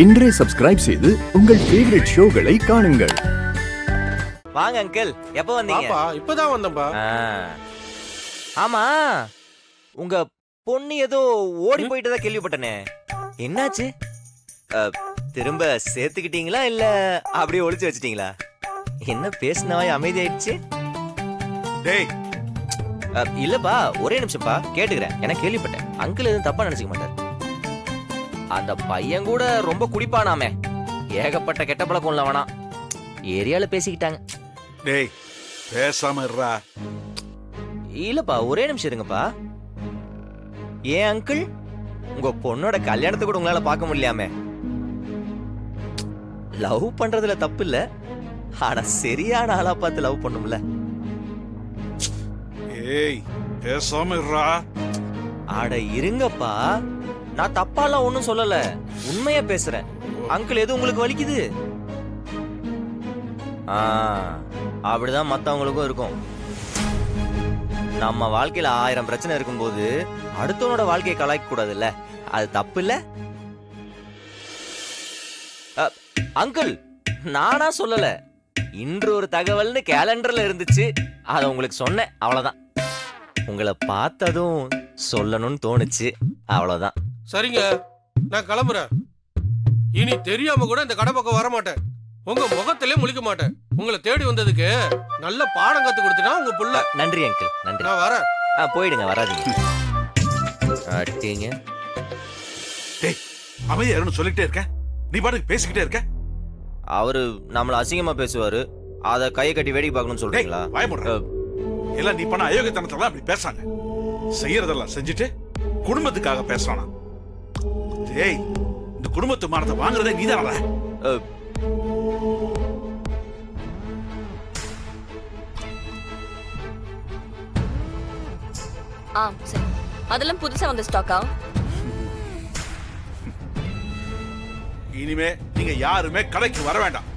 இன்றே சப்ஸ்கிரைப் செய்து உங்கள் ஃபேவரட் ஷோகளை காணுங்கள். வாங்க அங்கிள், எப்ப வந்தீங்க? பாப்பா இப்பதான் வந்தேன்பா. ஆமா, உங்க பொண்ணு ஏதோ ஓடி போயிட்டதா கேள்விப்பட்டனே, என்னாச்சு? திரும்ப சேர்த்துக்கிட்டீங்களா இல்ல அப்படியே ஒளிச்சு வச்சிட்டீங்களா? என்ன பேசினவாய் அமைதியாயிடுச்சு? டேய் இல்லப்பா, ஒரே நிமிஷம்ப்பா கேட்டுக்கிறேன். எனக்கு கேள்விப்பட்டேன், அங்கிள் எதுவும் தப்பா நினைச்சுக்க மாட்டார். அந்த பையன் கூட ரொம்ப குடிப்பானாமே, ஏகப்பட்ட கெட்ட பழக்கம் இல்ல வேணாம், ஏரியால பேசிக்கிட்டாங்க. டேய் பேசாம இருடா. இல்லப்பா ஒரே நிமிஷம் இருங்கப்பா. ஏன் அங்கிள், உங்க பொண்ணோட கல்யாணத்தை கூட உங்களால பார்க்க முடியலையாமே? லவ் பண்றதுல தப்பு இல்ல, ஆனா சரியான ஆளா பார்த்து லவ் பண்ணும்ல. ஏய் பேசாம இருடா. ஆட இருங்கப்பா, நான் தப்பாலாம் ஒண்ணும் சொல்லல, உண்மையா பேசுறேன். அங்கிள் எது உங்களுக்கு வலிக்குது? அப்படிதான் மத்தவங்களுக்கும் இருக்கும். நம்ம வாழ்க்கையில 1000 பிரச்சனை இருக்கும்போது அடுத்தவனோட வாழ்க்கையை கலாய்க்க கூடாதுல்ல, அது தப்பு இல்ல? அங்கிள் நானா சொல்லல, இன்று ஒரு தகவல்னு கேலண்டர்ல இருந்துச்சு, அத உங்களுக்கு சொன்னேன், அவ்வளவுதான். உங்களை பார்த்ததும் சொல்லணும்னு தோணுச்சு, அவ்வளவுதான். சரிங்க, நான் கிளம்புறேன். இனி தெரியாம கூட இந்த கடை பக்கம் வர மாட்டேன், உங்க முகத்திலே முழிக்க மாட்டேன். உங்களை தேடி வந்ததுக்கு நல்ல பாடம் கத்து கொடுத்தா உங்க புள்ள. நன்றி அங்கிள், நன்றி. நான் வரேன். போயிடுங்க, வராதீங்க. அட்டிங்க. டேய் அமைதியா இருன்னு சொல்லிட்டே இருக்க, நீ பாட்டுக்கு பேசிக்கிட்டே இருக்க. அவரு நம்மள அசிங்கமா பேசுவாரு, அத கையை கட்டி வேடிக்கை பார்க்கணும்னு சொல்றீங்களா? பயமுடுற எல்லாம் நீ பண்ண அயோக்கியத்தனத்தெல்லாம் அப்படி பேசாங்க. செய்யறதெல்லாம் செஞ்சுட்டு குடும்பத்துக்காக பேசறானா? டேய் இந்த குடும்பத்து மானத்தை வாங்குறதே நீதானடா. சரி, அதெல்லாம் புதுசா வந்த ஸ்டாக்கா? இனிமே நீங்க யாருமே கடைக்கு வர வேண்டாம்.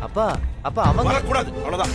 அப்பா அப்பா அவங்க வரக்கூடாது, அவ்வளவுதான்.